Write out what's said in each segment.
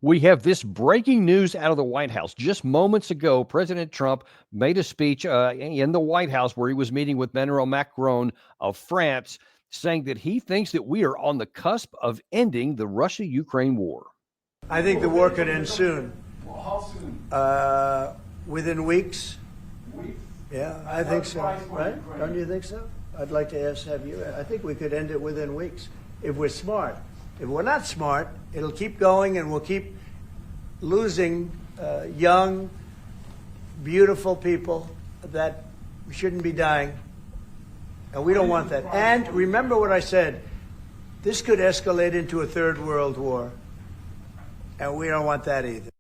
We have this breaking news out of the White House. Just moments ago, President Trump made a speech in the White House where he was meeting with Emmanuel Macron of France, saying that he thinks that we are on the cusp of ending the Russia-Ukraine war. I think the war could end soon. Well, how soon? Within weeks. Weeks? Yeah, I think so. Right? Don't you think so? I'd like to have you. I think we could end it within weeks if we're smart. If we're not smart, it'll keep going and we'll keep losing young, beautiful people that shouldn't be dying. And we don't want that. And remember what I said. This could escalate into a third world war. And we don't want that either.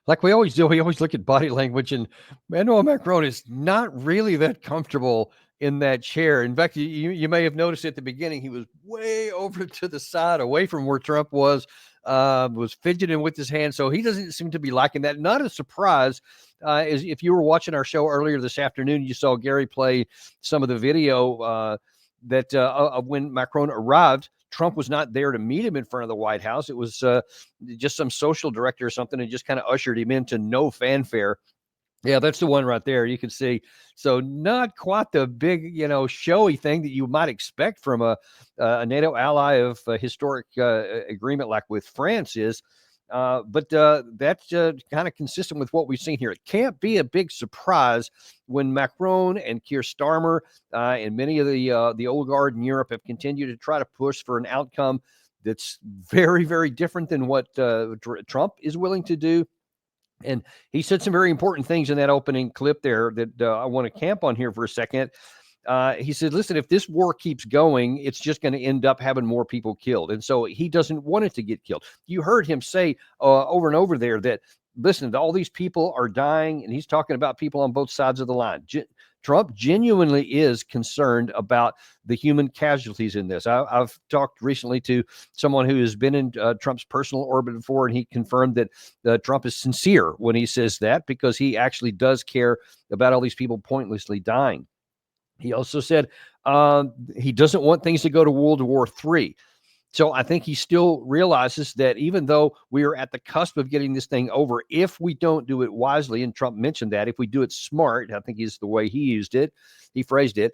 Like we always do, we always look at body language, and Emmanuel Macron is not really that comfortable in that chair. In fact, you may have noticed at the beginning, he was way over to the side, away from where Trump was fidgeting with his hand. So he doesn't seem to be liking that. Not a surprise. As if you were watching our show earlier this afternoon, you saw Gary play some of the video of when Macron arrived. Trump was not there to meet him in front of the White House. It was just some social director or something, and just kind of ushered him into no fanfare. Yeah, that's the one right there. You can see. So not quite the big, showy thing that you might expect from a NATO ally of historic agreement like with France is. But that's kind of consistent with what we've seen here. It can't be a big surprise when Macron and Keir Starmer and many of the old guard in Europe have continued to try to push for an outcome that's very, very different than what Trump is willing to do. And he said some very important things in that opening clip there that I want to camp on here for a second. He said, listen, if this war keeps going, it's just going to end up having more people killed. And so he doesn't want it to get killed. You heard him say over and over there that, listen, all these people are dying, and he's talking about people on both sides of the line. Trump genuinely is concerned about the human casualties in this. I've talked recently to someone who has been in Trump's personal orbit before, and he confirmed that Trump is sincere when he says that, because he actually does care about all these people pointlessly dying. He also said he doesn't want things to go to World War III. So I think he still realizes that even though we are at the cusp of getting this thing over, if we don't do it wisely, and Trump mentioned that, if we do it smart, I think is the way he phrased it,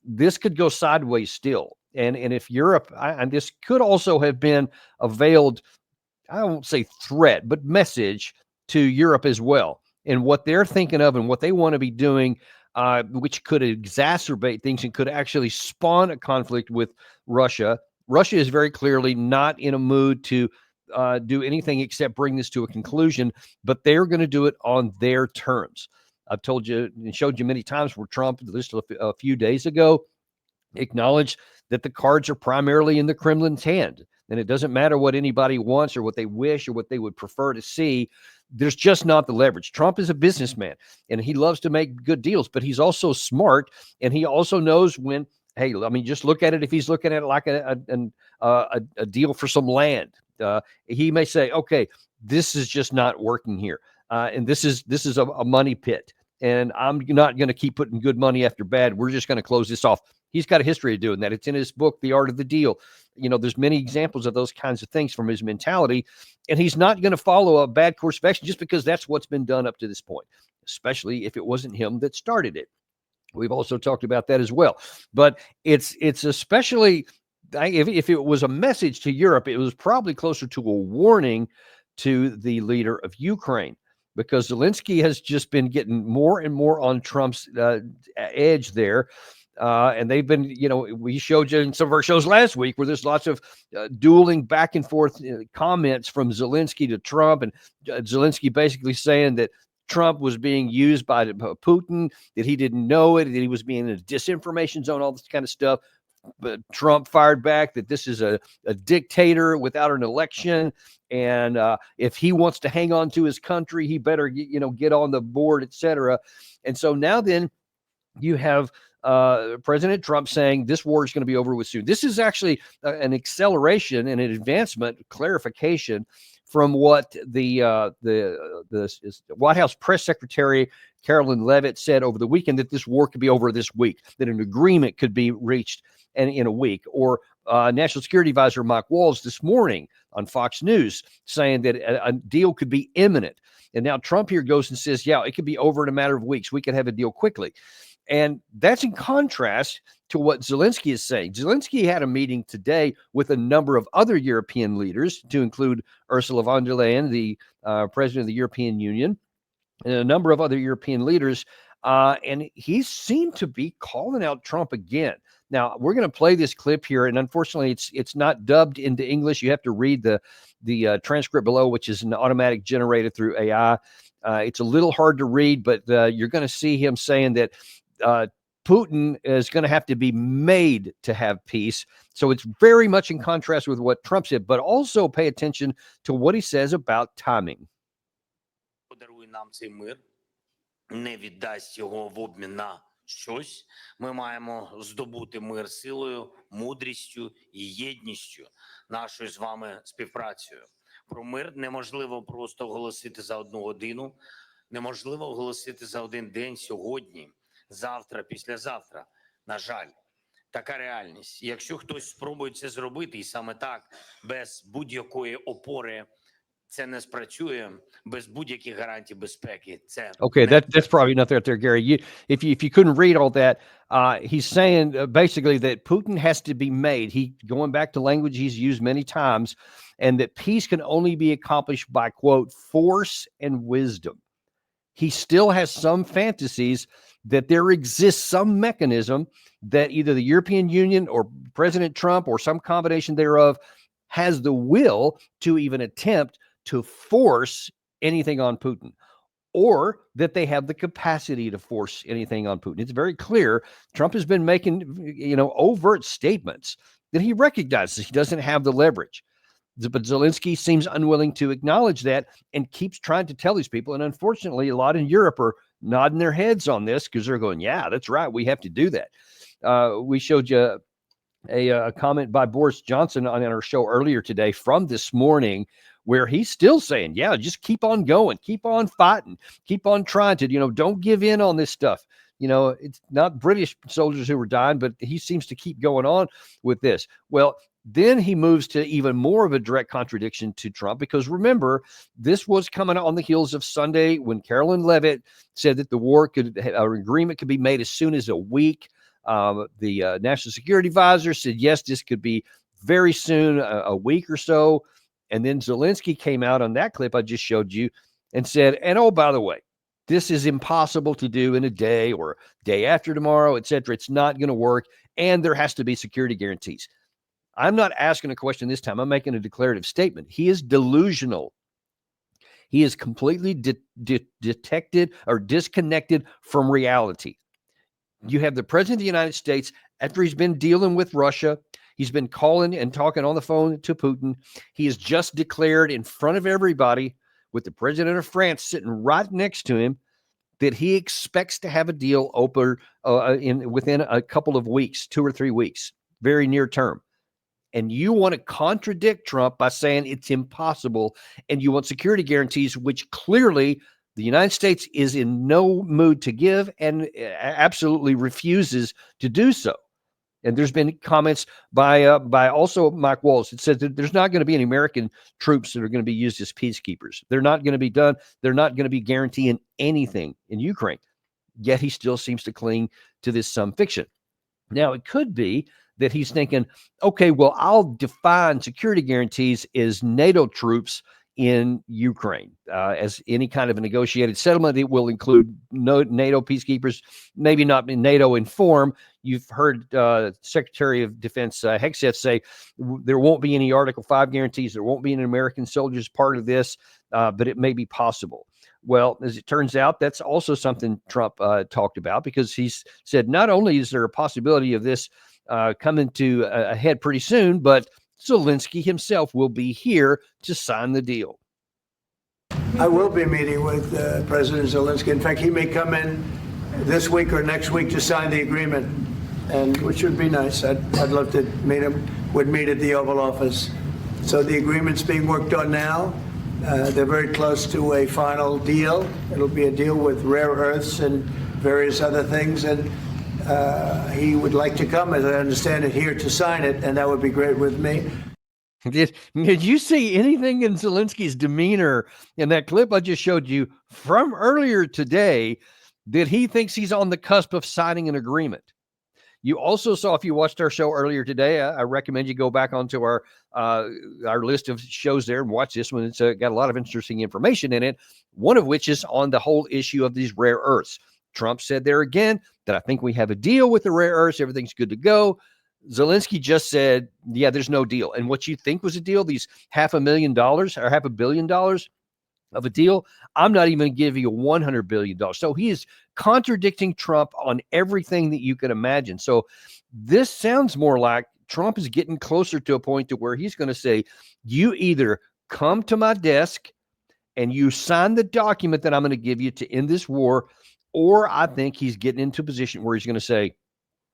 this could go sideways still. And if Europe, and this could also have been a veiled, I won't say threat, but message to Europe as well, and what they're thinking of and what they want to be doing, which could exacerbate things and could actually spawn a conflict with Russia. Russia is very clearly not in a mood to do anything except bring this to a conclusion, but they're going to do it on their terms. I've told you and showed you many times where Trump, just a few days ago, acknowledged that the cards are primarily in the Kremlin's hand. And it doesn't matter what anybody wants or what they wish or what they would prefer to see. There's just not the leverage. Trump is a businessman, and he loves to make good deals, but he's also smart, and he also knows when, hey, I mean, just look at it. If he's looking at it like a deal for some land, he may say, okay, this is just not working here. And this is a money pit, and I'm not going to keep putting good money after bad. We're just going to close this off. He's got a history of doing that. It's in his book, The Art of the Deal. There's many examples of those kinds of things from his mentality, and he's not going to follow a bad course of action just because that's what's been done up to this point, especially if it wasn't him that started it. We've also talked about that as well. But it's especially, if it was a message to Europe, it was probably closer to a warning to the leader of Ukraine, because Zelensky has just been getting more and more on Trump's edge there. And they've been, we showed you in some of our shows last week where there's lots of dueling back and forth comments from Zelensky to Trump, and Zelensky basically saying that Trump was being used by Putin, that he didn't know it, that he was being in a disinformation zone, all this kind of stuff. But Trump fired back that this is a dictator without an election. And if he wants to hang on to his country, he better, get on the board, etc. And so now then you have President Trump saying this war is going to be over with soon. This is actually an acceleration and an advancement, clarification from what the White House press secretary Carolyn Leavitt said over the weekend, that this war could be over this week, that an agreement could be reached and in a week. Or National Security Advisor Mike Walls this morning on Fox News saying that a deal could be imminent. And now Trump here goes and says, yeah, it could be over in a matter of weeks. We could have a deal quickly. And that's in contrast to what Zelensky is saying. Zelensky had a meeting today with a number of other European leaders, to include Ursula von der Leyen, the president of the European Union, and a number of other European leaders. And he seemed to be calling out Trump again. Now, we're going to play this clip here, and unfortunately, it's not dubbed into English. You have to read the transcript below, which is an automatic generated through AI. It's a little hard to read, but you're going to see him saying that Putin is going to have to be made to have peace. So it's very much in contrast with what Trump said, but also pay attention to what he says about timing. Подаруй нам цей мир, не віддасть його в обмін на щось. Ми маємо здобути мир силою, мудрістю і єдністю нашою з вами співпрацею. Про мир неможливо просто оголосити за одну годину, неможливо оголосити за один день сьогодні, завтра, післязавтра. На жаль, така реальність. Якщо хтось спробує це зробити, і саме так, без будь-якої опори, це не спрацює, без будь-яких гарантій безпеки. Це Okay, that's probably not there, Gary. If you couldn't read all that, he's saying basically that Putin has to be made. Going back to language he's used many times, and that peace can only be accomplished by, quote, force and wisdom. He still has some fantasies that there exists some mechanism that either the European Union or President Trump or some combination thereof has the will to even attempt to force anything on Putin, or that they have the capacity to force anything on Putin. It's very clear Trump has been making, overt statements that he recognizes he doesn't have the leverage. But Zelensky seems unwilling to acknowledge that and keeps trying to tell these people. And unfortunately, a lot in Europe are nodding their heads on this because they're going, yeah, that's right. We have to do that. We showed you a comment by Boris Johnson on our show earlier today from this morning, where he's still saying, yeah, just keep on going, keep on fighting, keep on trying to, don't give in on this stuff. It's not British soldiers who were dying, but he seems to keep going on with this. Well, then he moves to even more of a direct contradiction to Trump, because remember, this was coming on the heels of Sunday when Carolyn Leavitt said that the war or agreement could be made as soon as a week. The National Security Advisor said, yes, this could be very soon, a week or so. And then Zelensky came out on that clip I just showed you and said, and oh, by the way, this is impossible to do in a day or day after tomorrow, et cetera. It's not going to work. And there has to be security guarantees. I'm not asking a question this time. I'm making a declarative statement. He is delusional. He is completely detected or disconnected from reality. You have the president of the United States, after he's been dealing with Russia, he's been calling and talking on the phone to Putin. He has just declared in front of everybody, with the president of France sitting right next to him, that he expects to have a deal open within a couple of weeks, 2 or 3 weeks, very near term. And you want to contradict Trump by saying it's impossible, and you want security guarantees, which clearly the United States is in no mood to give and absolutely refuses to do so. And there's been comments by also Mike Walls. It says that there's not going to be any American troops that are going to be used as peacekeepers. They're not going to be done. They're not going to be guaranteeing anything in Ukraine. Yet he still seems to cling to this some fiction. Now, it could be that he's thinking, okay, well, I'll define security guarantees as NATO troops in Ukraine as any kind of a negotiated settlement. It will include NATO peacekeepers, maybe not in NATO in form. You've heard Secretary of Defense Hegseth say there won't be any Article 5 guarantees. There won't be any American soldiers part of this, but it may be possible. Well, as it turns out, that's also something Trump talked about, because he's said not only is there a possibility of this coming to a head pretty soon, but Zelensky himself will be here to sign the deal. I will be meeting with President Zelensky. In fact, he may come in this week or next week to sign the agreement, and which would be nice. I'd love to meet him. Would meet at the Oval Office. So the agreement's being worked on now. They're very close to a final deal. It'll be a deal with rare earths and various other things, and he would like to come, as I understand it, here to sign it, and that would be great with me. Did you see anything in Zelensky's demeanor in that clip I just showed you from earlier today that he thinks he's on the cusp of signing an agreement? You also saw, if you watched our show earlier today, I recommend you go back onto our list of shows there and watch this one. It's got a lot of interesting information in it, one of which is on the whole issue of these rare earths. Trump said there again that I think we have a deal with the rare earths. Everything's good to go. Zelensky just said, yeah, there's no deal. And what you think was a deal, these $500,000 or $500 million of a deal, I'm not even going to give you $100 billion. So he is contradicting Trump on everything that you can imagine. So this sounds more like Trump is getting closer to a point to where he's going to say, you either come to my desk and you sign the document that I'm going to give you to end this war, or I think he's getting into a position where he's going to say,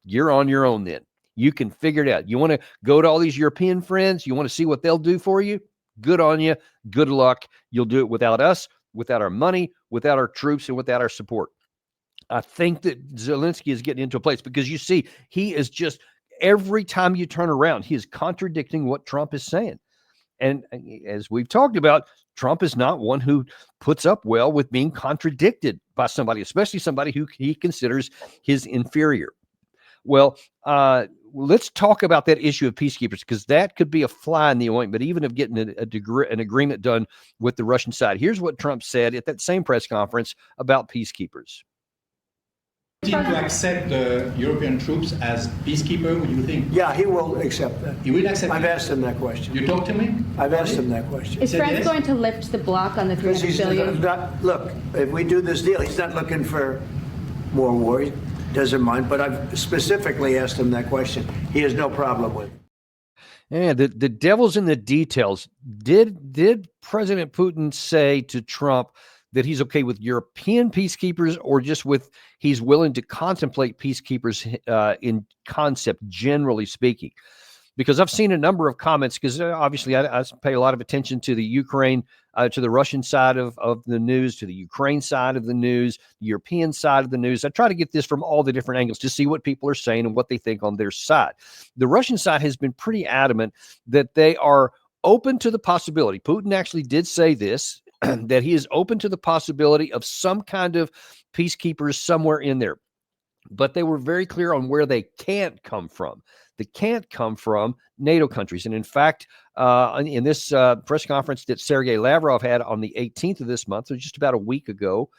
you're on your own then. You can figure it out. You want to go to all these European friends? You want to see what they'll do for you? Good on you. Good luck. You'll do it without us, without our money, without our troops, and without our support. I think that Zelensky is getting into a place because you see, he is just, every time you turn around, he is contradicting what Trump is saying. And as we've talked about, Trump is not one who puts up well with being contradicted by somebody, especially somebody who he considers his inferior. Well, let's talk about that issue of peacekeepers, because that could be a fly in the ointment, even of getting an agreement done with the Russian side. Here's what Trump said at that same press conference about peacekeepers. To accept the European troops as peacekeeper, would you think? Yeah, he will accept that. He will accept I've it? asked him that question. You talked to me? I've asked him that question. Is France yes? going to lift the block on the Because 300 he's billion? not, look, if we do this deal, he's not looking for more war. He doesn't mind, but I've specifically asked him that question. He has no problem with it. Yeah, the devil's in the details. Did President Putin say to Trump that he's okay with European peacekeepers, or just with he's willing to contemplate peacekeepers in concept, generally speaking? Because I've seen a number of comments, because obviously I pay a lot of attention to the Ukraine, to the Russian side of the news, to the Ukraine side of the news, the European side of the news. I try to get this from all the different angles to see what people are saying and what they think on their side. The Russian side has been pretty adamant that they are open to the possibility. Putin actually did say this, that he is open to the possibility of some kind of peacekeepers somewhere in there. But they were very clear on where they can't come from. They can't come from NATO countries. And in fact, in this press conference that Sergei Lavrov had on the 18th of this month, so just about a week ago,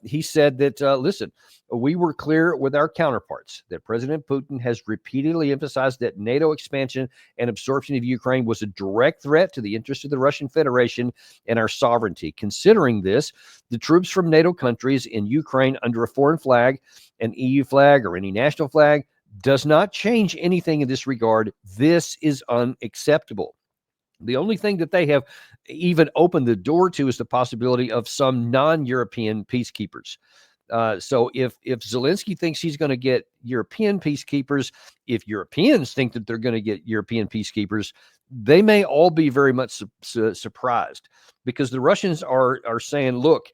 he said that, listen, we were clear with our counterparts that President Putin has repeatedly emphasized that NATO expansion and absorption of Ukraine was a direct threat to the interests of the Russian Federation and our sovereignty. Considering this, the troops from NATO countries in Ukraine under a foreign flag, an EU flag, or any national flag does not change anything in this regard. This is unacceptable. The only thing that they have even opened the door to is the possibility of some non-European peacekeepers. So if Zelensky thinks he's going to get European peacekeepers, if Europeans think that they're going to get European peacekeepers, they may all be very much surprised, because the Russians are saying, look,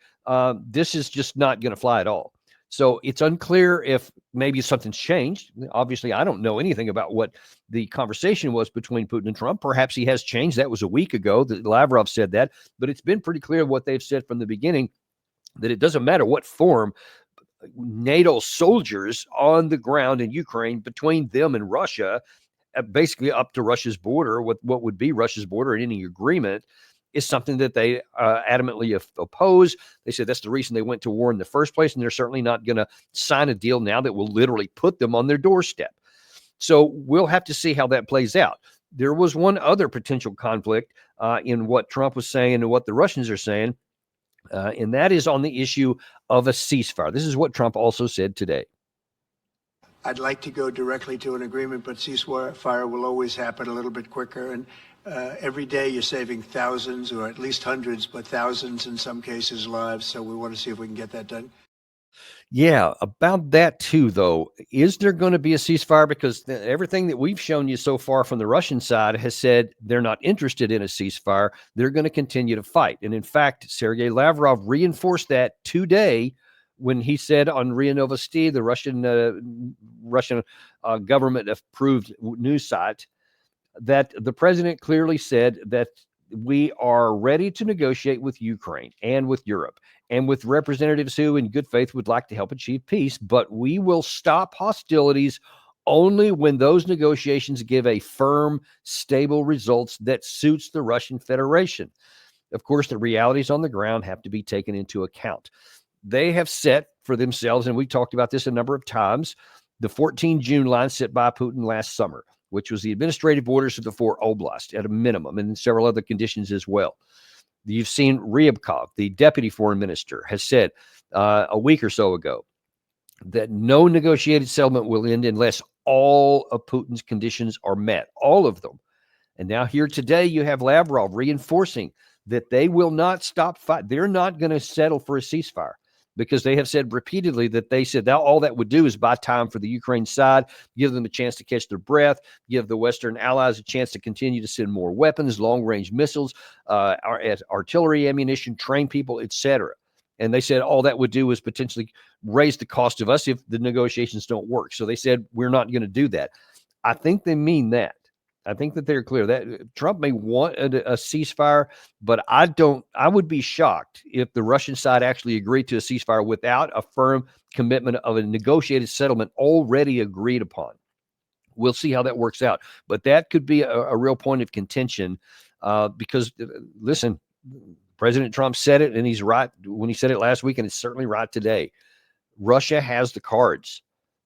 this is just not going to fly at all. So it's unclear if maybe something's changed. Obviously, I don't know anything about what the conversation was between Putin and Trump. Perhaps he has changed. That was a week ago that Lavrov said that, but it's been pretty clear what they've said from the beginning, that it doesn't matter what form NATO soldiers on the ground in Ukraine, between them and Russia, basically up to Russia's border, what would be Russia's border in any agreement, is something that they adamantly oppose. They said that's the reason they went to war in the first place, and they're certainly not going to sign a deal now that will literally put them on their doorstep. So we'll have to see how that plays out. There was one other potential conflict in what Trump was saying and what the Russians are saying, and that is on the issue of a ceasefire. This is what Trump also said today. I'd like to go directly to an agreement, but ceasefire will always happen a little bit quicker. And every day you're saving thousands, or at least hundreds, but thousands in some cases lives. So we want to see if we can get that done. Yeah, about that too, though. Is there going to be a ceasefire? Because everything that we've shown you so far from the Russian side has said they're not interested in a ceasefire. They're going to continue to fight. And in fact, Sergei Lavrov reinforced that today when he said on RIA Novosti, the Russian government-approved news site, that the president clearly said that we are ready to negotiate with Ukraine and with Europe and with representatives who in good faith would like to help achieve peace, but we will stop hostilities only when those negotiations give a firm, stable results that suits the Russian Federation. Of course, the realities on the ground have to be taken into account. They have set for themselves, and we talked about this a number of times, the 14 June line set by Putin last summer, which was the administrative borders of the 4 oblasts at a minimum, and several other conditions as well. You've seen Ryabkov, the deputy foreign minister, has said a week or so ago that no negotiated settlement will end unless all of Putin's conditions are met, all of them. And now here today you have Lavrov reinforcing that they will not stop fight. They're not going to settle for a ceasefire, because they have said repeatedly that they said that all that would do is buy time for the Ukraine side, give them a chance to catch their breath, give the Western allies a chance to continue to send more weapons, long-range missiles, artillery ammunition, train people, etc. And they said all that would do is potentially raise the cost of us if the negotiations don't work. So they said, we're not going to do that. I think they mean that. I think that they're clear that Trump may want a ceasefire, but I would be shocked if the Russian side actually agreed to a ceasefire without a firm commitment of a negotiated settlement already agreed upon. We'll see how that works out. But that could be a real point of contention because, listen, President Trump said it, and he's right when he said it last week, and it's certainly right today. Russia has the cards.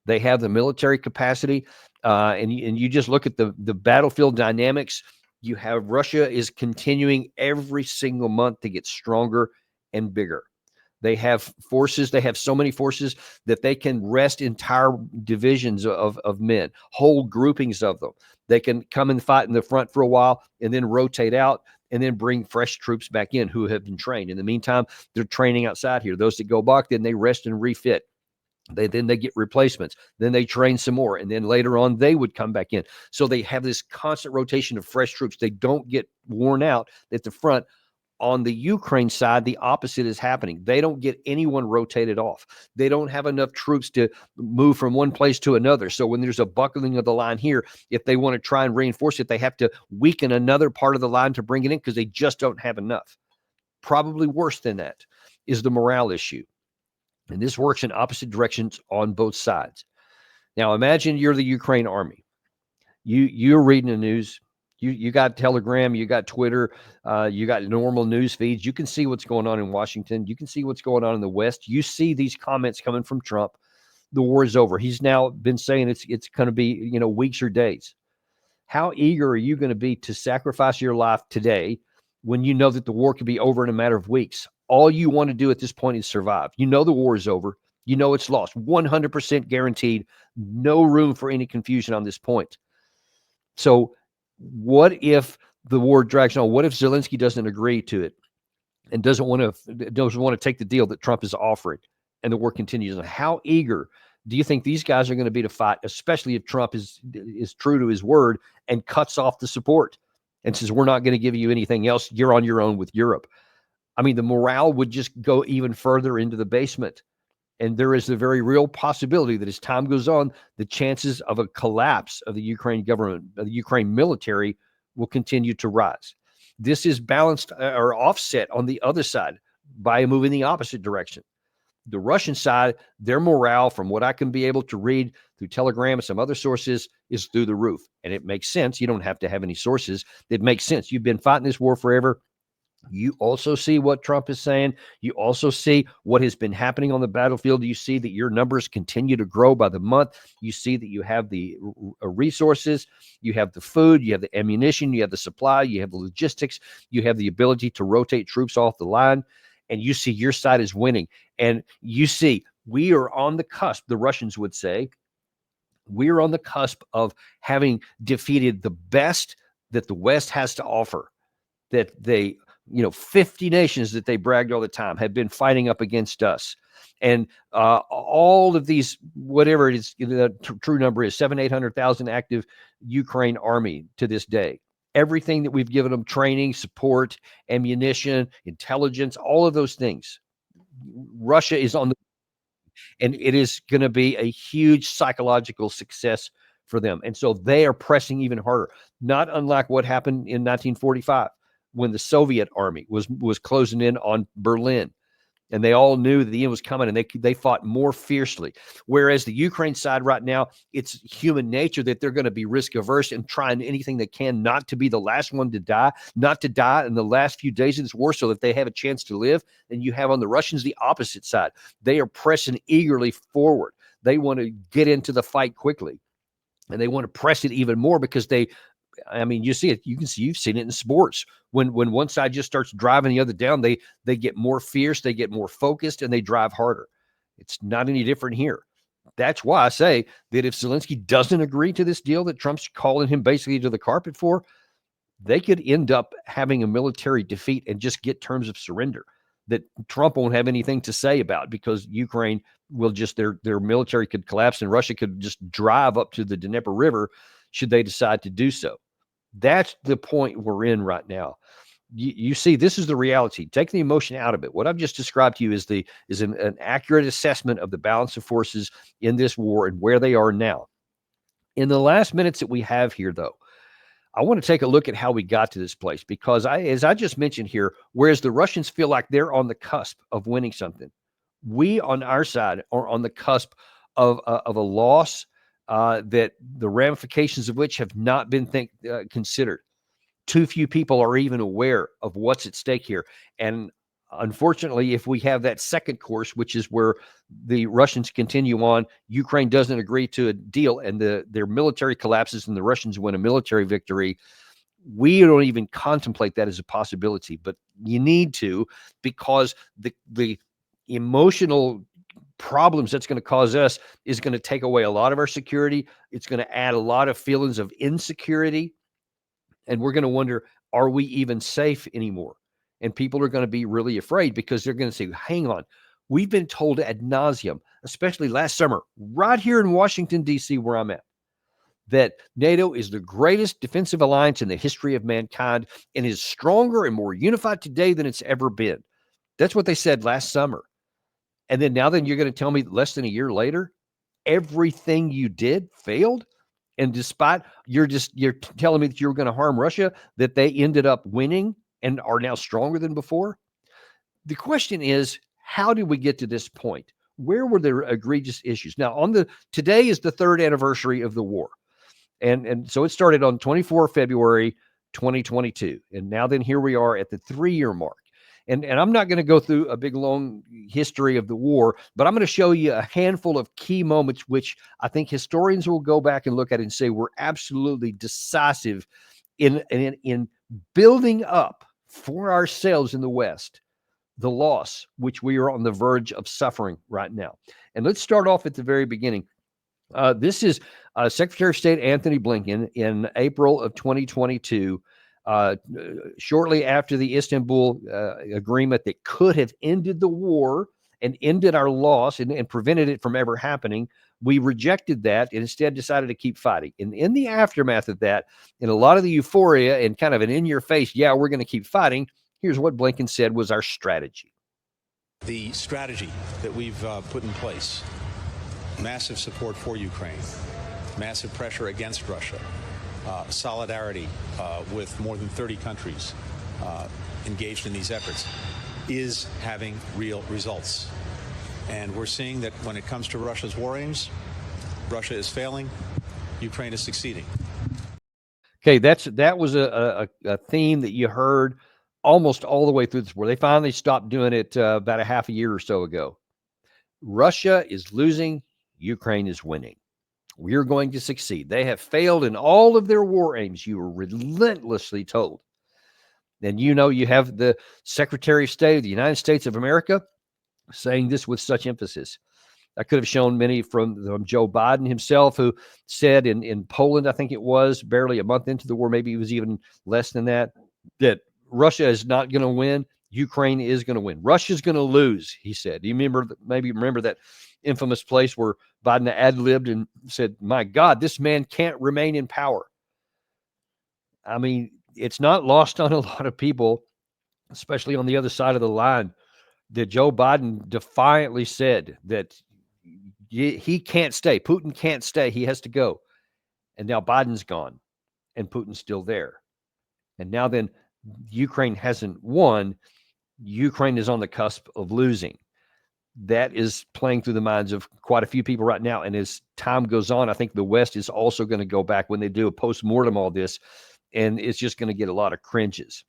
They have the military capacity. And you just look at the battlefield dynamics. You have Russia is continuing every single month to get stronger and bigger. They have forces. They have so many forces that they can rest entire divisions of men, whole groupings of them. They can come and fight in the front for a while and then rotate out and then bring fresh troops back in who have been trained. In the meantime, they're training outside here. Those that go back, then they rest and refit. Then they get replacements. Then they train some more. And then later on, they would come back in. So they have this constant rotation of fresh troops. They don't get worn out at the front. On the Ukraine side, the opposite is happening. They don't get anyone rotated off. They don't have enough troops to move from one place to another. So when there's a buckling of the line here, if they want to try and reinforce it, they have to weaken another part of the line to bring it in because they just don't have enough. Probably worse than that is the morale issue. And this works in opposite directions on both sides. Now, imagine you're the Ukraine army. You're reading the news. You got Telegram, you got Twitter, you got normal news feeds. You can see what's going on in Washington. You can see what's going on in the West. You see these comments coming from Trump. The war is over. He's now been saying it's going to be, weeks or days. How eager are you going to be to sacrifice your life today when you know that the war could be over in a matter of weeks? All you want to do at this point is survive. You know the war is over. You know it's lost. 100% guaranteed. No room for any confusion on this point. So what if the war drags on? What if Zelensky doesn't agree to it and doesn't want to take the deal that Trump is offering and the war continues? How eager do you think these guys are going to be to fight, especially if Trump is true to his word and cuts off the support and says, we're not going to give you anything else. You're on your own with Europe. I mean, the morale would just go even further into the basement. And there is the very real possibility that as time goes on, the chances of a collapse of the Ukraine government, of the Ukraine military, will continue to rise. This is balanced or offset on the other side by moving the opposite direction. The Russian side, their morale, from what I can be able to read through Telegram and some other sources, is through the roof. And it makes sense. You don't have to have any sources. It makes sense. You've been fighting this war forever. You also see what Trump is saying. You also see what has been happening on the battlefield. You see that your numbers continue to grow by the month. You see that you have the resources, you have the food, you have the ammunition, you have the supply, you have the logistics, you have the ability to rotate troops off the line, and you see your side is winning. And you see we are on the cusp, the Russians would say, we're on the cusp of having defeated the best that the West has to offer, that they 50 nations that they bragged all the time have been fighting up against us. And all of these, whatever it is, the true number is 800,000 active Ukraine army to this day. Everything that we've given them, training, support, ammunition, intelligence, all of those things. Russia is on the And it is going to be a huge psychological success for them. And so they are pressing even harder, not unlike what happened in 1945 when the Soviet army was closing in on Berlin. And they all knew that the end was coming, and they fought more fiercely. Whereas the Ukraine side right now, it's human nature that they're going to be risk averse and trying anything they can not to be the last one to die, not to die in the last few days of this war so that they have a chance to live. And you have on the Russians the opposite side. They are pressing eagerly forward. They want to get into the fight quickly, and they want to press it even more because you see it. You can see, you've seen it in sports. When one side just starts driving the other down, they get more fierce, they get more focused, and they drive harder. It's not any different here. That's why I say that if Zelensky doesn't agree to this deal that Trump's calling him basically to the carpet for, they could end up having a military defeat and just get terms of surrender that Trump won't have anything to say about, because Ukraine will just, their military could collapse and Russia could just drive up to the Dnieper River should they decide to do so. That's the point we're in right now. You see, this is the reality. Take the emotion out of it. What I've just described to you is an accurate assessment of the balance of forces in this war and where they are now. In the last minutes that we have here, though, I want to take a look at how we got to this place, because as I just mentioned here, whereas the Russians feel like they're on the cusp of winning something, we on our side are on the cusp of a loss that the ramifications of which have not been considered. Too few people are even aware of what's at stake here. And unfortunately, if we have that second course, which is where the Russians continue on, Ukraine doesn't agree to a deal, and their military collapses and the Russians win a military victory, we don't even contemplate that as a possibility. But you need to, because the emotional problems that's going to cause us is going to take away a lot of our security. It's going to add a lot of feelings of insecurity. And we're going to wonder, are we even safe anymore? And people are going to be really afraid, because they're going to say, hang on, we've been told ad nauseum, especially last summer, right here in Washington, D.C., where I'm at, that NATO is the greatest defensive alliance in the history of mankind and is stronger and more unified today than it's ever been. That's what they said last summer. And then you're going to tell me less than a year later, everything you did failed? And despite you're telling me that you were going to harm Russia, that they ended up winning and are now stronger than before? The question is, how did we get to this point? Where were there egregious issues? Now, today is the third anniversary of the war. And so it started on 24 February 2022. And now then here we are at the 3-year mark. And I'm not going to go through a big, long history of the war, but I'm going to show you a handful of key moments which I think historians will go back and look at and say were absolutely decisive in building up for ourselves in the West the loss which we are on the verge of suffering right now. And let's start off at the very beginning. This is Secretary of State Anthony Blinken in April of 2022. Shortly after the Istanbul agreement that could have ended the war and ended our loss and prevented it from ever happening, we rejected that and instead decided to keep fighting. And in the aftermath of that, in a lot of the euphoria and kind of an in-your-face, yeah, we're going to keep fighting, here's what Blinken said was our strategy. The strategy that we've put in place, massive support for Ukraine, massive pressure against Russia, solidarity with more than 30 countries engaged in these efforts, is having real results. And we're seeing that when it comes to Russia's war aims, Russia is failing, Ukraine is succeeding. Okay, that was a theme that you heard almost all the way through this war. They finally stopped doing it about a half a year or so ago. Russia is losing, Ukraine is winning. We're going to succeed. They have failed in all of their war aims, you were relentlessly told. And you have the Secretary of State of the United States of America saying this with such emphasis. I could have shown many from Joe Biden himself, who said in Poland, I think it was, barely a month into the war, maybe it was even less than that Russia is not going to win. Ukraine is going to win. Russia's going to lose, he said. Do you remember that infamous place where Biden ad-libbed and said, my God, this man can't remain in power? I mean, it's not lost on a lot of people, especially on the other side of the line, that Joe Biden defiantly said that he can't stay. Putin can't stay. He has to go. And now Biden's gone and Putin's still there. And now then Ukraine hasn't won. Ukraine is on the cusp of losing. That is playing through the minds of quite a few people right now. And as time goes on, I think the West is also going to go back when they do a post-mortem all this, and it's just going to get a lot of cringes.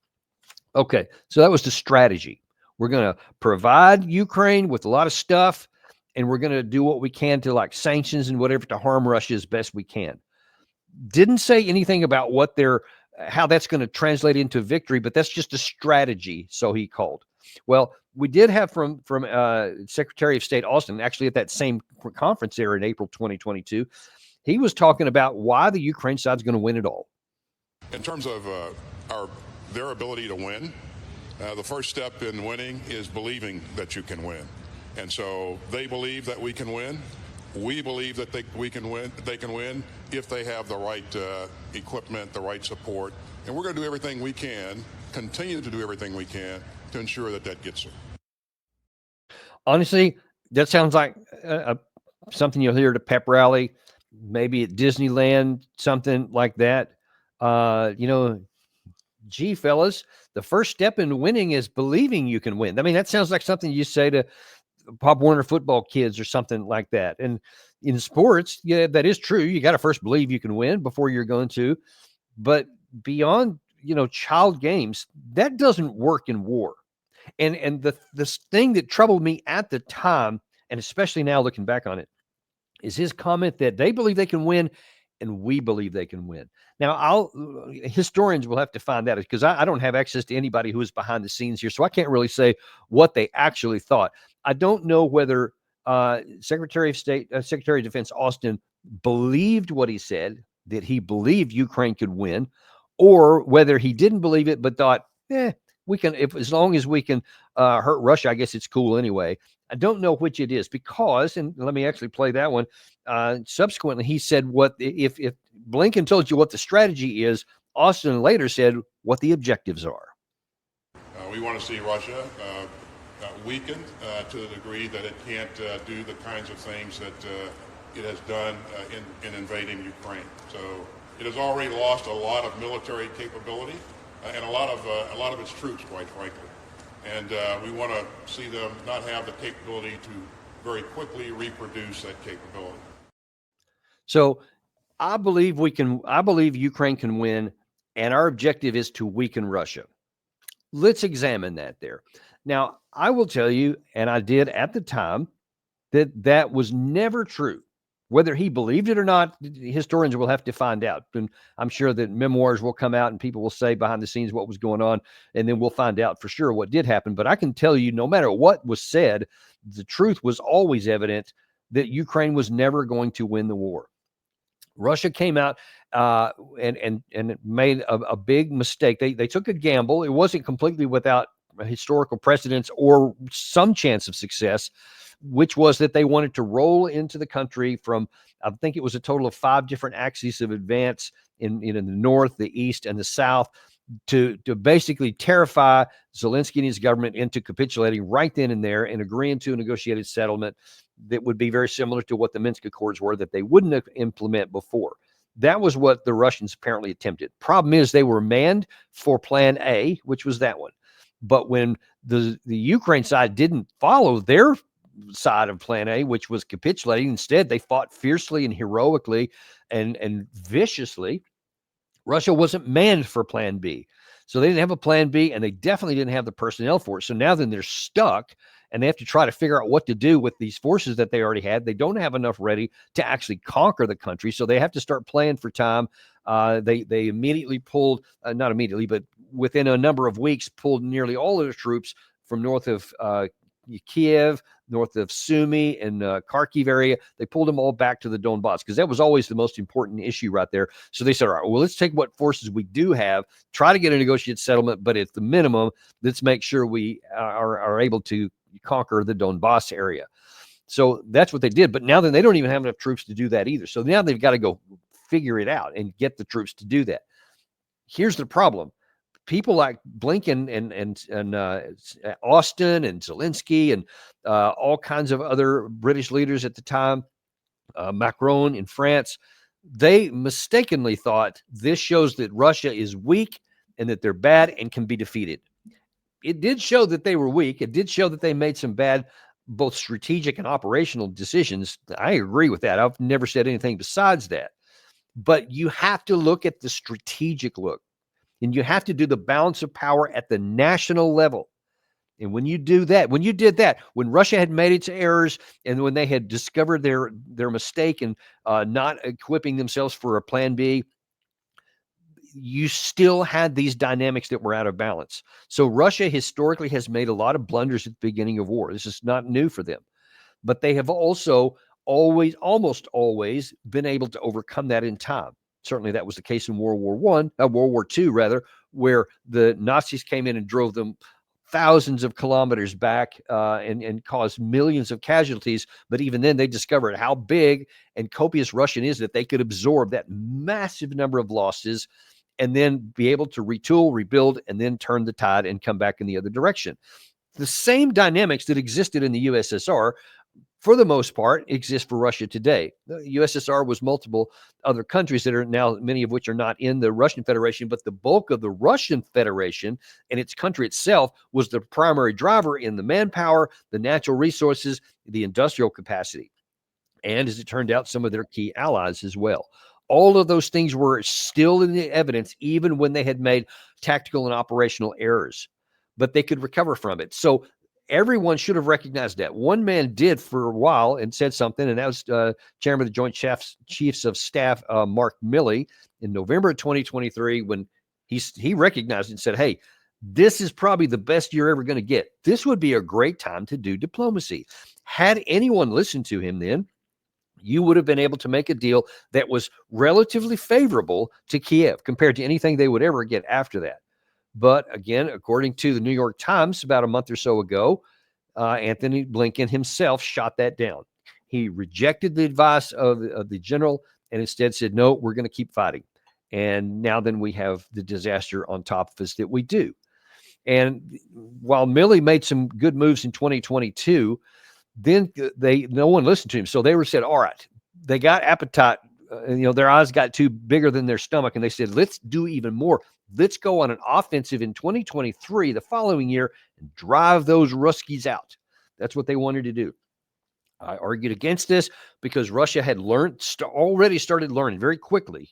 Okay, so that was the strategy. We're going to provide Ukraine with a lot of stuff, and we're going to do what we can to like sanctions and whatever to harm Russia as best we can. Didn't say anything about how that's going to translate into victory, but that's just a strategy, so he called. Well, we did have from Secretary of State Austin, actually at that same conference there in April 2022, he was talking about why the Ukraine side's going to win it all. In terms of their ability to win, the first step in winning is believing that you can win. And so they believe that we can win. We believe that we can win. They can win if they have the right equipment, the right support. And we're going to do everything we can, continue to do everything we can to ensure that that gets there. Honestly, that sounds like something you'll hear at a pep rally, maybe at Disneyland, something like that. Gee, fellas, the first step in winning is believing you can win. I mean, that sounds like something you say to Pop Warner football kids or something like that. And in sports, yeah, that is true. You got to first believe you can win before you're going to. But beyond, child games, that doesn't work in war. And the thing that troubled me at the time, and especially now looking back on it, is his comment that they believe they can win and we believe they can win. Now, historians will have to find that because I don't have access to anybody who is behind the scenes here, so I can't really say what they actually thought. I don't know whether Secretary of Defense Austin believed what he said, that he believed Ukraine could win, or whether he didn't believe it but thought, we can, as long as we can hurt Russia, I guess it's cool anyway. I don't know which it is because, and let me actually play that one. Subsequently, he said if Blinken told you what the strategy is, Austin later said what the objectives are. We want to see Russia weakened to the degree that it can't do the kinds of things that it has done in invading Ukraine. So it has already lost a lot of military capability and a lot of its troops, quite frankly. And we want to see them not have the capability to very quickly reproduce that capability. So I believe Ukraine can win, and our objective is to weaken Russia. Let's examine that there. Now, I will tell you, and I did at the time, that was never true. Whether he believed it or not, historians will have to find out. And I'm sure that memoirs will come out and people will say behind the scenes what was going on, and then we'll find out for sure what did happen. But I can tell you, no matter what was said, the truth was always evident that Ukraine was never going to win the war. Russia came out and made a big mistake. They took a gamble. It wasn't completely without historical precedence or some chance of success, which was that they wanted to roll into the country from, I think it was a total of 5 different axes of advance in the north, the east, and the south, to basically terrify Zelensky and his government into capitulating right then and there and agreeing to a negotiated settlement that would be very similar to what the Minsk Accords were that they wouldn't implement before. That was what the Russians apparently attempted. Problem is they were manned for Plan A, which was that one. But when the Ukraine side didn't follow their side of Plan A, which was capitulating, instead they fought fiercely and heroically and viciously. Russia wasn't manned for Plan B. So they didn't have a Plan B, and they definitely didn't have the personnel for it. So now then they're stuck, and they have to try to figure out what to do with these forces that they already had. They don't have enough ready to actually conquer the country, so they have to start playing for time. They immediately pulled, not immediately, but within a number of weeks, pulled nearly all of their troops from north of Kiev, north of Sumy and Kharkiv area. They pulled them all back to the Donbass because that was always the most important issue right there. So they said, all right, well, let's take what forces we do have, try to get a negotiated settlement, but at the minimum, let's make sure we are able to conquer the Donbass area. So that's what they did. But now then they don't even have enough troops to do that either. So now they've got to go figure it out and get the troops to do that. Here's the problem. people like Blinken and Austin and Zelensky and all kinds of other British leaders at the time, Macron in France, they mistakenly thought this shows that Russia is weak and that they're bad and can be defeated. It did show that they were weak. It did show that they made some bad, both strategic and operational decisions. I agree with that. I've never said anything besides that. But you have to look at the strategic look, and you have to do the balance of power at the national level. And when you do that, when you did that, when Russia had made its errors and when they had discovered their mistake and not equipping themselves for a plan B, you still had these dynamics that were out of balance. So Russia historically has made a lot of blunders at the beginning of war. This is not new for them. But they have also almost always been able to overcome that in time. Certainly that was the case in World War II, where the Nazis came in and drove them thousands of kilometers back and caused millions of casualties. But even then, they discovered how big and copious Russian is that they could absorb that massive number of losses and then be able to retool, rebuild, and then turn the tide and come back in the other direction. The same dynamics that existed in the USSR, for the most part, exist for Russia today. The USSR was multiple other countries that are now, many of which are not in the Russian Federation, but the bulk of the Russian Federation and its country itself was the primary driver in the manpower, the natural resources, the industrial capacity, and as it turned out, some of their key allies as well. All of those things were still in the evidence, even when they had made tactical and operational errors, but they could recover from it. So everyone should have recognized that. One man did for a while and said something, and that was Chairman of the Joint Chiefs of Staff, Mark Milley, in November of 2023, when he recognized it and said, hey, this is probably the best you're ever going to get. This would be a great time to do diplomacy. Had anyone listened to him then, you would have been able to make a deal that was relatively favorable to Kiev compared to anything they would ever get after that. But again, according to the New York Times about a month or so ago, Anthony Blinken himself shot that down. He rejected the advice of the general and instead said, no, we're going to keep fighting. And now then we have the disaster on top of us that we do. And while Milley made some good moves in 2022, then no one listened to him. So they said, all right, they got appetite. Their eyes got too bigger than their stomach. And they said, let's do even more. Let's go on an offensive in 2023, the following year, and drive those Ruskies out. That's what they wanted to do. I argued against this because Russia had already started learning very quickly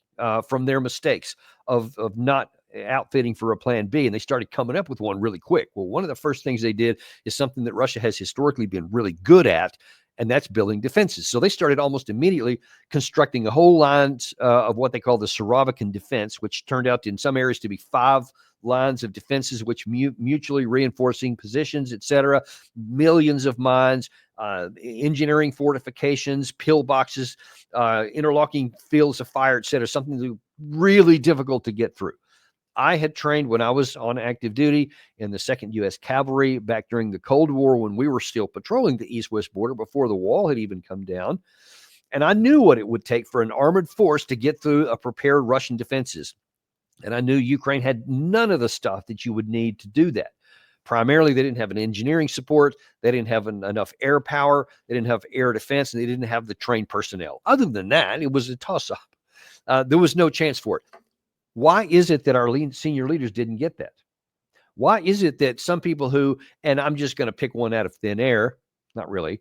from their mistakes of not outfitting for a plan B, and they started coming up with one really quick. Well, one of the first things they did is something that Russia has historically been really good at, and that's building defenses. So they started almost immediately constructing a whole line of what they call the Surovikin defense, which turned out in some areas to be 5 lines of defenses, which mutually reinforcing positions, etc., millions of mines, engineering fortifications, pillboxes, interlocking fields of fire, etc., something really difficult to get through. I had trained when I was on active duty in the 2nd U.S. Cavalry back during the Cold War when we were still patrolling the east-west border before the wall had even come down. And I knew what it would take for an armored force to get through a prepared Russian defenses. And I knew Ukraine had none of the stuff that you would need to do that. Primarily, they didn't have an engineering support. They didn't have enough air power. They didn't have air defense, and they didn't have the trained personnel. Other than that, it was a toss-up. There was no chance for it. Why is it that our senior leaders didn't get that? Why is it that some people who, and I'm just going to pick one out of thin air, not really,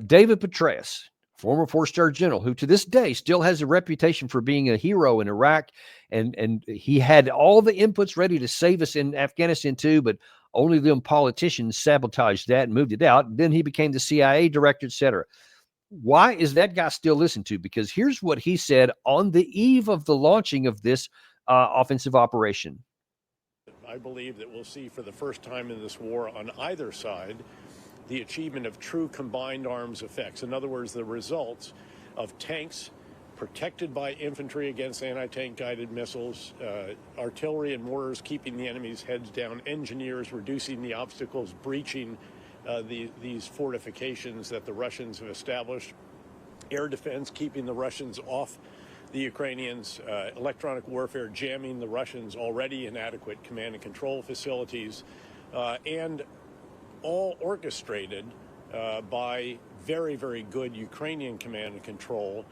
David Petraeus, former 4-star general, who to this day still has a reputation for being a hero in Iraq, and he had all the inputs ready to save us in Afghanistan too, but only them politicians sabotaged that and moved it out. Then he became the CIA director, etc. Why is that guy still listened to? Because here's what he said on the eve of the launching of this offensive operation. I believe that we'll see for the first time in this war on either side the achievement of true combined arms effects. In other words, the results of tanks protected by infantry against anti-tank guided missiles, artillery and mortars keeping the enemy's heads down, engineers reducing the obstacles, breaching these fortifications that the Russians have established, air defense keeping the Russians off the Ukrainians, electronic warfare jamming the Russians' already inadequate command and control facilities, and all orchestrated by very, very good Ukrainian command and control,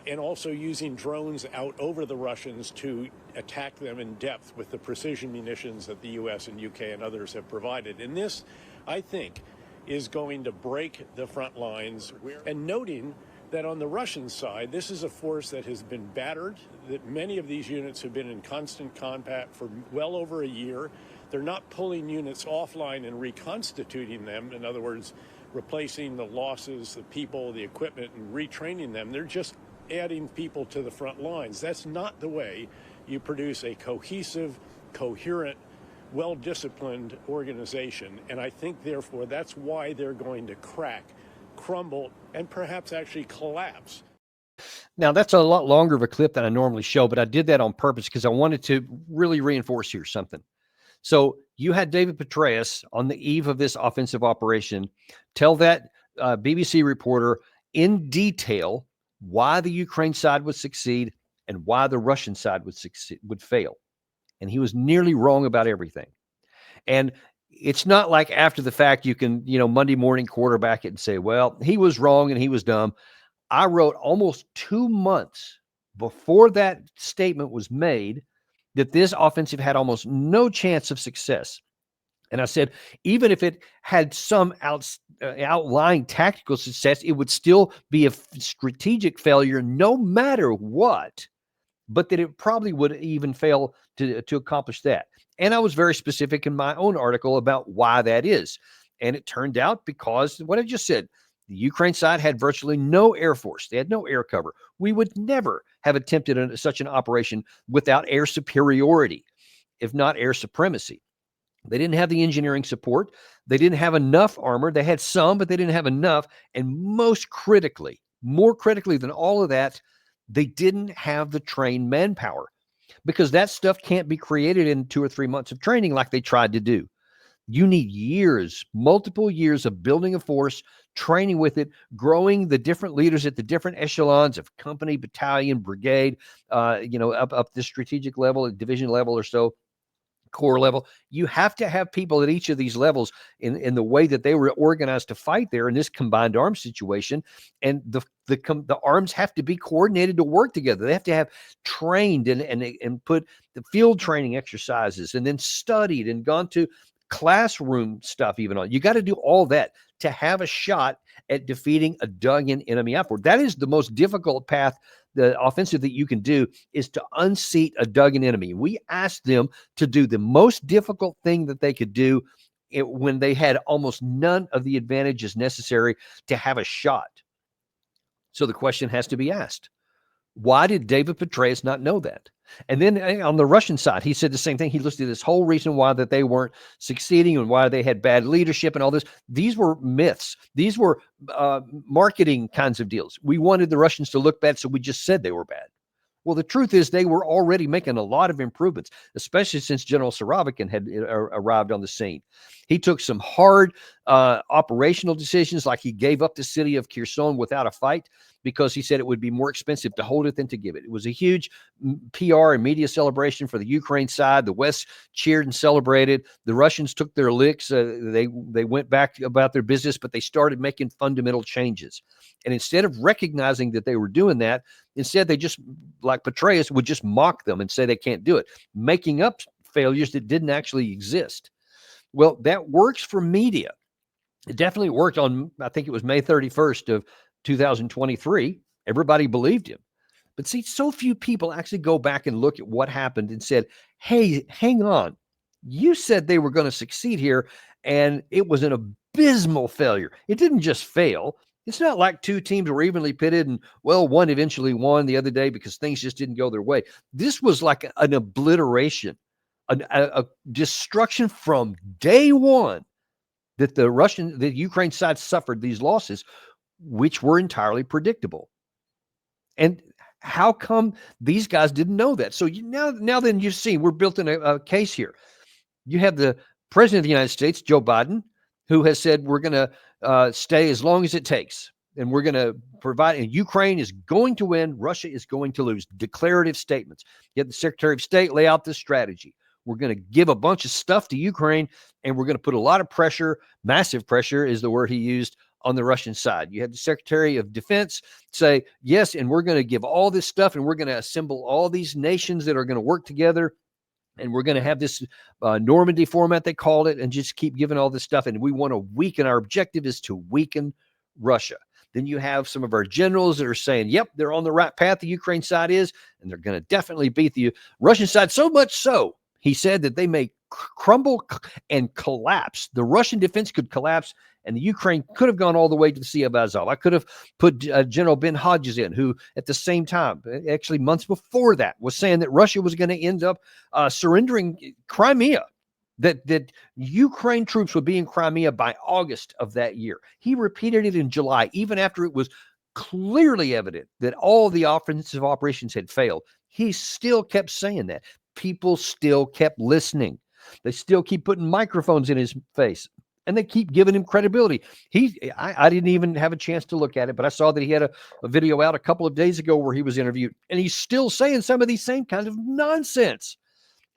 and also using drones out over the Russians to attack them in depth with the precision munitions that the U.S. and U.K. and others have provided. And this, I think, is going to break the front lines. And noting that on the Russian side, this is a force that has been battered, that many of these units have been in constant combat for well over a year. They're not pulling units offline and reconstituting them. In other words, replacing the losses, the people, the equipment, and retraining them. They're just adding people to the front lines. That's not the way you produce a cohesive, coherent, well-disciplined organization. And I think, therefore, that's why they're going to crack, crumble, and perhaps actually collapse. Now, that's a lot longer of a clip than I normally show, but I did that on purpose because I wanted to really reinforce here something. So you had David Petraeus on the eve of this offensive operation tell that BBC reporter in detail why the Ukraine side would succeed and why the Russian side would fail. And he was nearly wrong about everything. And it's not like after the fact you can, Monday morning quarterback it and say, well, he was wrong and he was dumb. I wrote almost 2 months before that statement was made that this offensive had almost no chance of success. And I said, even if it had some outlying tactical success, it would still be a strategic failure no matter what, but that it probably would even fail to accomplish that. And I was very specific in my own article about why that is. And it turned out because what I just said, the Ukraine side had virtually no air force. They had no air cover. We would never have attempted such an operation without air superiority, if not air supremacy. They didn't have the engineering support. They didn't have enough armor. They had some, but they didn't have enough. And most critically, more critically than all of that, they didn't have the trained manpower, because that stuff can't be created in 2 or 3 months of training like they tried to do. You need years, multiple years of building a force, training with it, growing the different leaders at the different echelons of company, battalion, brigade, up the strategic level, at division level or so, corps level. You have to have people at each of these levels in the way that they were organized to fight there in this combined arms situation. And the arms have to be coordinated to work together. They have to have trained and put the field training exercises and then studied and gone to classroom stuff even on. You got to do all that to have a shot at defeating a dug-in enemy outward. That is the most difficult path, the offensive that you can do, is to unseat a dug-in enemy. We asked them to do the most difficult thing that they could do when they had almost none of the advantages necessary to have a shot. So the question has to be asked. Why did David Petraeus not know that? And then on the Russian side, he said the same thing. He listed this whole reason why that they weren't succeeding and why they had bad leadership and all this. These were myths. These were marketing kinds of deals. We wanted the Russians to look bad, so we just said they were bad. Well, the truth is they were already making a lot of improvements, especially since General Surovikin had arrived on the scene. He took some hard operational decisions, like he gave up the city of Kherson without a fight because he said it would be more expensive to hold it than to give it. It was a huge PR and media celebration for the Ukraine side. The West cheered and celebrated. The Russians took their licks. They went back about their business, but they started making fundamental changes. And instead of recognizing that they were doing that, instead they just, like Petraeus, would just mock them and say they can't do it, making up failures that didn't actually exist. Well, that works for media. It definitely worked on, I think it was May 31st of 2023. Everybody believed him. But see, so few people actually go back and look at what happened and said, hey, hang on. You said they were going to succeed here, and it was an abysmal failure. It didn't just fail. It's not like two teams were evenly pitted and, well, one eventually won the other day because things just didn't go their way. This was like an obliteration, a destruction from day one, that the Ukraine side suffered these losses, which were entirely predictable. And how come these guys didn't know that? So now then you see, we're built in a case here. You have the President of the United States, Joe Biden, who has said we're going to stay as long as it takes. and we're going to provide, and Ukraine is going to win, Russia is going to lose. Declarative statements. Get the Secretary of State lay out this strategy. We're going to give a bunch of stuff to Ukraine, and we're going to put a lot of pressure, massive pressure is the word he used, on the Russian side. You had the Secretary of Defense say, yes, and we're going to give all this stuff, and we're going to assemble all these nations that are going to work together, and we're going to have this Normandy format, they called it, and just keep giving all this stuff. And we want to weaken, our objective is to weaken Russia. Then you have some of our generals that are saying, yep, they're on the right path, the Ukraine side is, and they're going to definitely beat the Russian side, so much so, he said, that they may crumble and collapse. The Russian defense could collapse, and the Ukraine could have gone all the way to the Sea of Azov. I could have put General Ben Hodges in, who at the same time, actually months before that, was saying that Russia was going to end up surrendering Crimea, that Ukraine troops would be in Crimea by August of that year. He repeated it in July, even after it was clearly evident that all the offensive operations had failed. He still kept saying that. People still kept listening. They still keep putting microphones in his face, and they keep giving him credibility. I didn't even have a chance to look at it, but I saw that he had a video out a couple of days ago where he was interviewed, and he's still saying some of these same kinds of nonsense.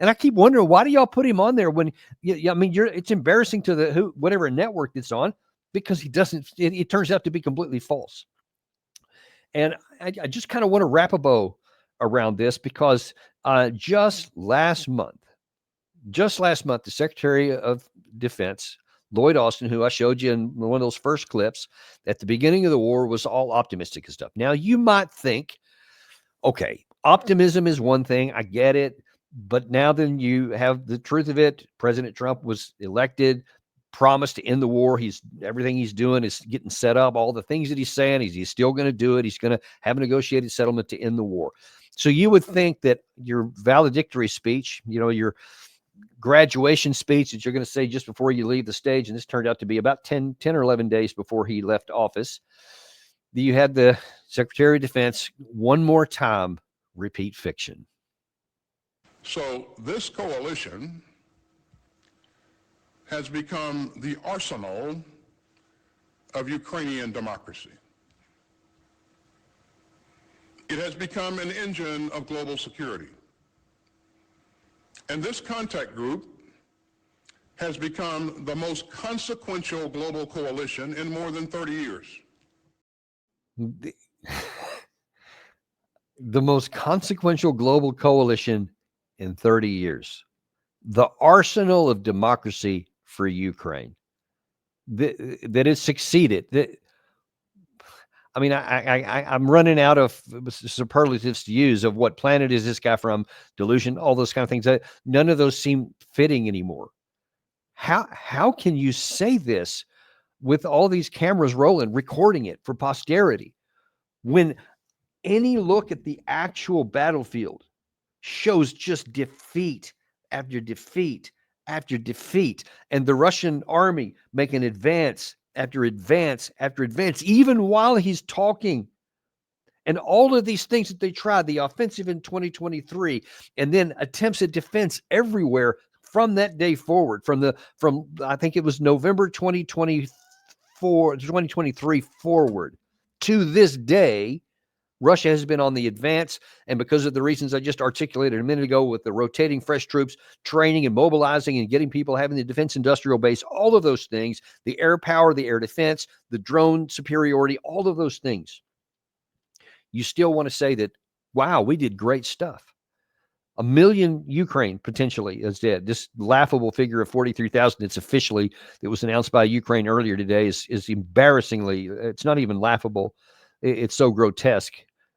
And I keep wondering, why do y'all put him on there when, I mean, it's embarrassing to whatever network it's on, because he doesn't, it turns out to be completely false. And I just kind of want to wrap a bow around this, because just last month, the Secretary of Defense, Lloyd Austin, who I showed you in one of those first clips at the beginning of the war, was all optimistic and stuff. Now, you might think, okay, optimism is one thing. I get it. But now then you have the truth of it. President Trump was elected, promised to end the war. Everything he's doing is getting set up. All the things that he's saying, he's still going to do it. He's going to have a negotiated settlement to end the war. So you would think that your valedictory speech, your graduation speech that you're going to say just before you leave the stage, and this turned out to be about 10 or 11 days before he left office, you had the Secretary of Defense one more time repeat fiction. So this coalition has become the arsenal of Ukrainian democracy. It has become an engine of global security. And this contact group has become the most consequential global coalition in more than 30 years. The most consequential global coalition in 30 years. The arsenal of democracy for Ukraine. That has succeeded. I mean, I'm running out of superlatives to use of what planet is this guy from, delusion, all those kind of things. None of those seem fitting anymore. How can you say this with all these cameras rolling, recording it for posterity, when any look at the actual battlefield shows just defeat after defeat after defeat, and the Russian army making advance after advance after advance, even while he's talking. And all of these things that they tried, the offensive in 2023, and then attempts at defense everywhere from that day forward, from I think it was November 2023 forward to this day, Russia has been on the advance, and because of the reasons I just articulated a minute ago, with the rotating fresh troops, training and mobilizing and getting people, having the defense industrial base, all of those things, the air power, the air defense, the drone superiority, all of those things, you still want to say that, wow, we did great stuff. 1 million Ukraine potentially is dead. This laughable figure of 43,000 that was announced by Ukraine earlier today is embarrassingly, it's not even laughable. It's so grotesque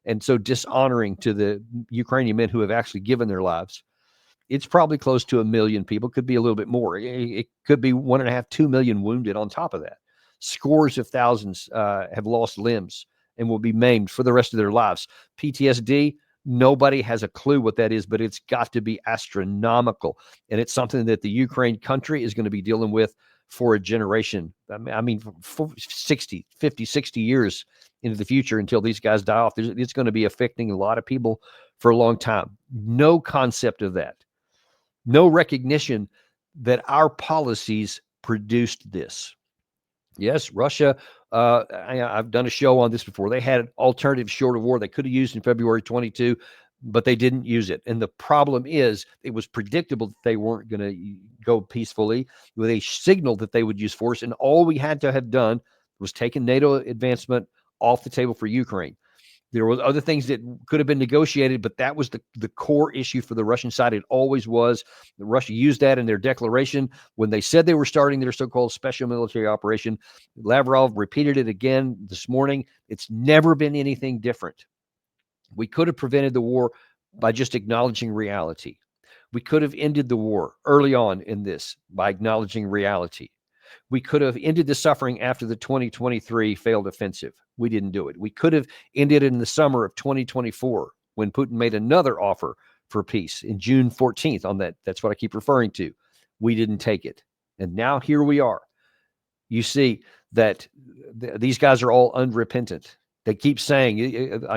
and so dishonoring to the Ukrainian men who have actually given their lives. It's probably close to 1 million people. Could be a little bit more. It could be 1.5, 2 million wounded on top of that. Scores of thousands have lost limbs and will be maimed for the rest of their lives. PTSD, nobody has a clue what that is, but it's got to be astronomical. And it's something that the Ukraine country is going to be dealing with for a generation. I mean, 50, 60 years into the future until these guys die off. It's going to be affecting a lot of people for a long time. No concept of that. No recognition that our policies produced this. Yes, Russia. I've done a show on this before. They had an alternative short of war they could have used in February 22, but they didn't use it. And the problem is, it was predictable that they weren't going to go peacefully. They signaled that they would use force, and all we had to have done was taken NATO advancement off the table for Ukraine. There were other things that could have been negotiated, but that was the core issue for the Russian side. It always was. Russia used that in their declaration when they said they were starting their so-called special military operation. Lavrov repeated it again this morning. It's never been anything different. We could have prevented the war by just acknowledging reality. We could have ended the war early on in this by acknowledging reality. We could have ended the suffering after the 2023 failed offensive. We didn't do it. We could have ended it in the summer of 2024 when Putin made another offer for peace in June 14th on that. That's what I keep referring to. We didn't take it. And now here we are. You see that these guys are all unrepentant. They keep saying,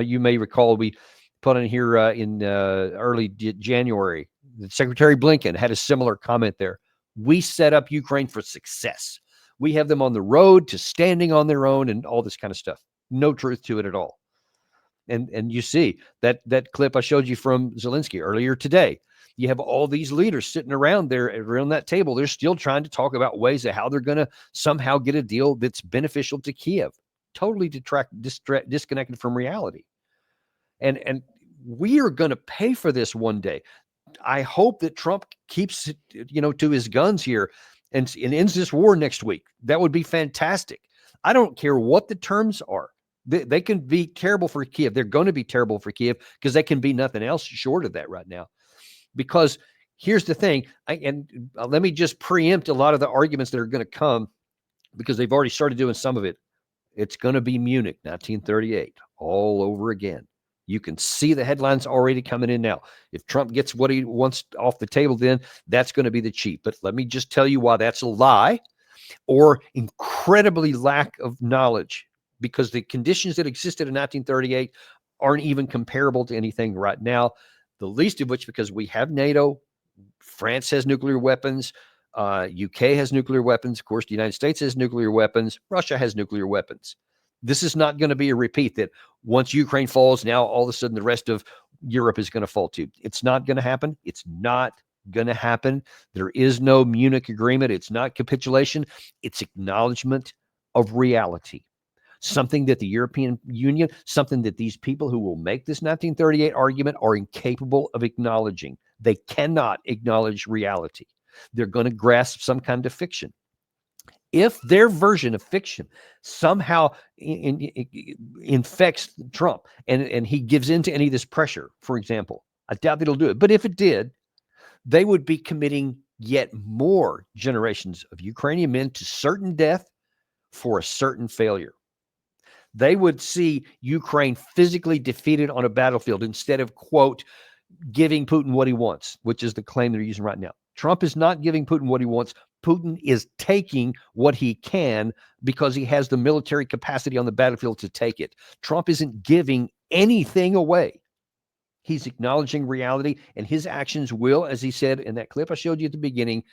you may recall we put in here in early January, Secretary Blinken had a similar comment there. We set up Ukraine for success. We have them on the road to standing on their own and all this kind of stuff. No truth to it at all. And you see that clip I showed you from Zelenskyy earlier today. You have all these leaders sitting around there around that table. They're still trying to talk about ways of how they're going to somehow get a deal that's beneficial to Kiev. Totally disconnected from reality. And we are going to pay for this one day. I hope that Trump keeps, to his guns here and ends this war next week. That would be fantastic. I don't care what the terms are. They can be terrible for Kiev. They're going to be terrible for Kiev because they can be nothing else short of that right now. Because here's the thing, let me just preempt a lot of the arguments that are going to come because they've already started doing some of it. It's going to be Munich, 1938, all over again. You can see the headlines already coming in now. If Trump gets what he wants off the table, then that's going to be the cheat. But let me just tell you why that's a lie or incredibly lack of knowledge, because the conditions that existed in 1938 aren't even comparable to anything right now, the least of which because we have NATO, France has nuclear weapons, UK has nuclear weapons, of course, the United States has nuclear weapons, Russia has nuclear weapons. This is not going to be a repeat that once Ukraine falls, now all of a sudden the rest of Europe is going to fall too. It's not going to happen. It's not going to happen. There is no Munich agreement. It's not capitulation. It's acknowledgement of reality. Something that the European Union, something that these people who will make this 1938 argument are incapable of acknowledging. They cannot acknowledge reality. They're going to grasp some kind of fiction. If their version of fiction somehow infects Trump and he gives in to any of this pressure, for example, I doubt that he'll do it. But if it did, they would be committing yet more generations of Ukrainian men to certain death for a certain failure. They would see Ukraine physically defeated on a battlefield instead of, quote, giving Putin what he wants, which is the claim they're using right now. Trump is not giving Putin what he wants. Putin is taking what he can because he has the military capacity on the battlefield to take it. Trump isn't giving anything away. He's acknowledging reality, and his actions will, as he said in that clip I showed you at the beginning,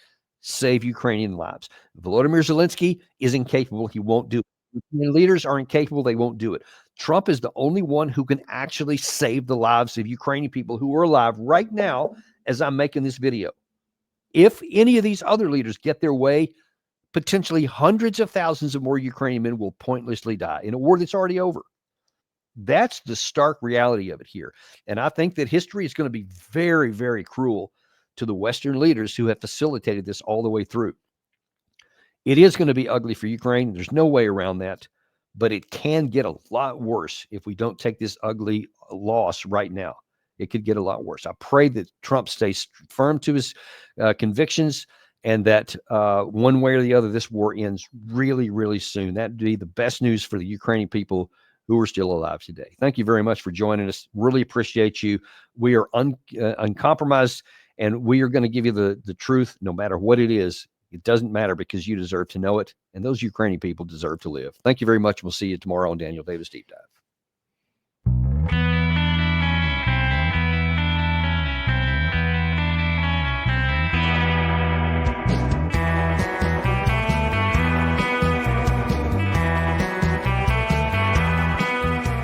save Ukrainian lives. Volodymyr Zelensky is incapable. He won't do it. Ukrainian leaders are incapable. They won't do it. Trump is the only one who can actually save the lives of Ukrainian people who are alive right now as I'm making this video. If any of these other leaders get their way, potentially hundreds of thousands of more Ukrainian men will pointlessly die in a war that's already over. That's the stark reality of it here. And I think that history is going to be very, very cruel to the Western leaders who have facilitated this all the way through. It is going to be ugly for Ukraine. There's no way around that. But it can get a lot worse if we don't take this ugly loss right now. It could get a lot worse. I pray that Trump stays firm to his convictions and that one way or the other, this war ends really, really soon. That would be the best news for the Ukrainian people who are still alive today. Thank you very much for joining us. Really appreciate you. We are uncompromised, and we are going to give you the truth no matter what it is. It doesn't matter because you deserve to know it, and those Ukrainian people deserve to live. Thank you very much. We'll see you tomorrow on Daniel Davis Deep Dive.